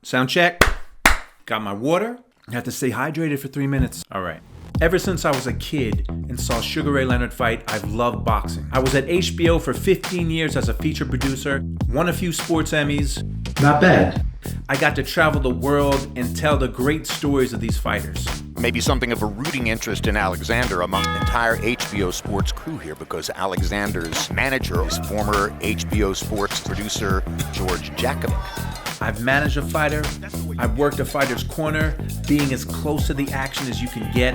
Sound check. Got my water. I have to stay hydrated for 3 minutes. All right. Ever since I was a kid and saw Sugar Ray Leonard fight, I've loved boxing. I was at HBO for 15 years as a feature producer, won a few sports Emmys. Not bad. I got to travel the world and tell the great stories of these fighters. Maybe something of a rooting interest in Alexander among the entire HBO Sports crew here, because Alexander's manager is former HBO Sports producer George Jakovic. I've managed a fighter. I've worked a fighter's corner, being as close to the action as you can get.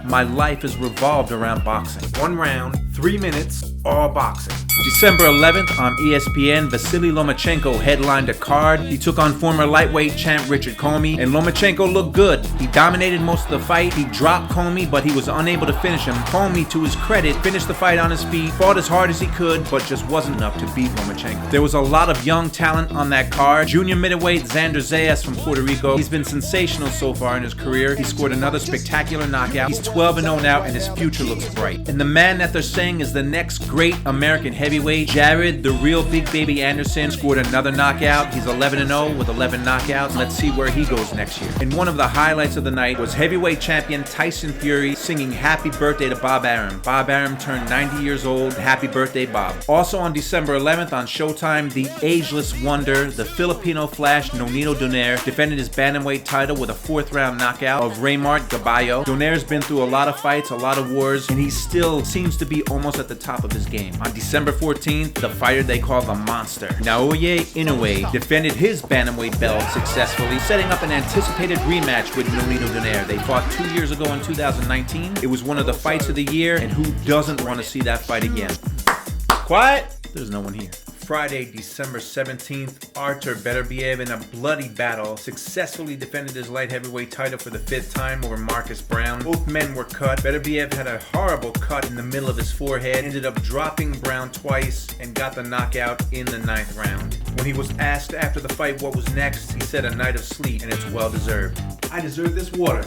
My life has revolved around boxing. 1 round, 3 minutes, all boxing. December 11th on ESPN, Vasily Lomachenko headlined a card. He took on former lightweight champ Richard Comey, and Lomachenko looked good. He dominated most of the fight. He dropped Comey, but he was unable to finish him. Comey, to his credit, finished the fight on his feet, fought as hard as he could, but just wasn't enough to beat Lomachenko. There was a lot of young talent on that card. Junior middleweight Xander Zayas from Puerto Rico. He's been sensational so far in his career. He scored another spectacular knockout. He's 12-0 now, and his future looks bright. And the man that they're saying is the next great American heavyweight, Jared, the real Big Baby Anderson, scored another knockout. He's 11-0 with 11 knockouts. Let's see where he goes next year. And one of the highlights of the night was heavyweight champion Tyson Fury singing happy birthday to Bob Arum. Bob Arum turned 90 years old. Happy birthday, Bob. Also on December 11th on Showtime, the ageless wonder, the Filipino Flash Nonito Donaire, defended his bantamweight title with a 4th-round knockout of Raymart Gaballo. Donaire's been through a lot of fights, a lot of wars, and he still seems to be almost at the top of his game. On December 14th, the fighter they call the Monster, Naoya Inoue, defended his bantamweight belt successfully, setting up an anticipated rematch with Nonito Donaire. They fought 2 years ago in 2019. It was one of the fights of the year, and who doesn't want to see that fight again? Quiet! There's no one here. Friday, December 17th, Artur Beterbiev, in a bloody battle, successfully defended his light heavyweight title for the 5th time over Marcus Brown. Both men were cut. Beterbiev had a horrible cut in the middle of his forehead, ended up dropping Brown twice, and got the knockout in the 9th round. When he was asked after the fight what was next, he said a night of sleep, and it's well deserved. I deserve this water.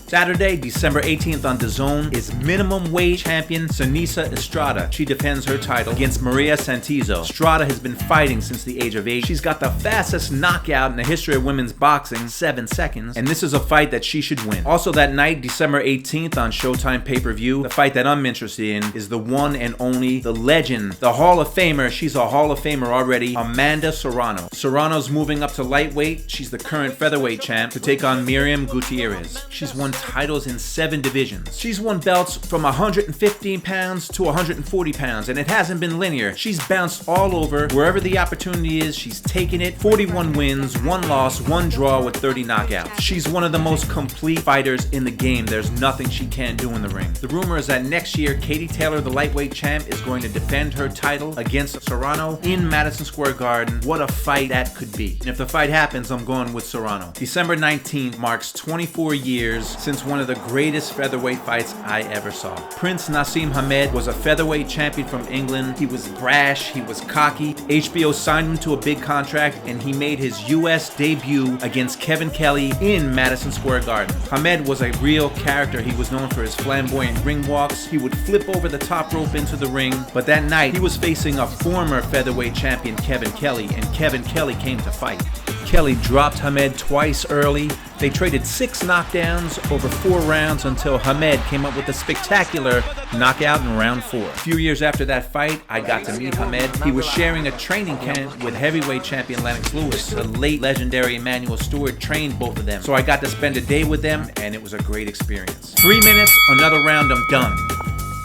Saturday, December 18th on DAZN is minimum wage champion Seniesa Estrada. She defends her title against Maria Santizo. Estrada has been fighting since the age of 8. She's got the fastest knockout in the history of women's boxing, 7 seconds, and this is a fight that she should win. Also that night, December 18th on Showtime pay-per-view, the fight that I'm interested in is the one and only, the legend, the Hall of Famer, she's a Hall of Famer already, Amanda Serrano. Serrano's moving up to lightweight. She's the current featherweight champ to take on Miriam Gutierrez. She's won titles in 7 divisions. She's won belts from 115 pounds to 140 pounds, and it hasn't been linear. She's bounced all over. Wherever the opportunity is, she's taken it. 41 wins, 1 loss, 1 draw with 30 knockouts. She's one of the most complete fighters in the game. There's nothing she can't do in the ring. The rumor is that next year, Katie Taylor, the lightweight champ, is going to defend her title against Serrano in Madison Square Garden. What a fight that could be. And if the fight happens, I'm going with Serrano. December 19th marks 24 years since one of the greatest featherweight fights I ever saw. Prince Naseem Hamed was a featherweight champion from England. He was brash, he was cocky. HBO signed him to a big contract, and he made his US debut against Kevin Kelly in Madison Square Garden. Hamed was a real character. He was known for his flamboyant ring walks. He would flip over the top rope into the ring, but that night he was facing a former featherweight champion, Kevin Kelly, and Kevin Kelly came to fight. Kelly dropped Hamed twice early. They traded 6 knockdowns over 4 rounds until Hamed came up with a spectacular knockout in round 4. A few years after that fight, I got to meet Hamed. He was sharing a training camp with heavyweight champion Lennox Lewis. The late legendary Emanuel Stewart trained both of them. So I got to spend a day with them, and it was a great experience. 3 minutes, another round, I'm done.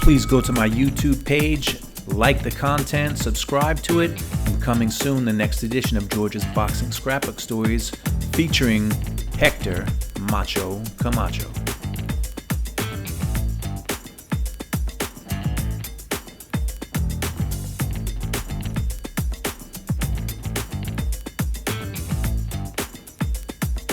Please go to my YouTube page, like the content, subscribe to it, and coming soon, the next edition of George's Boxing Scrapbook Stories featuring Hector Macho Camacho.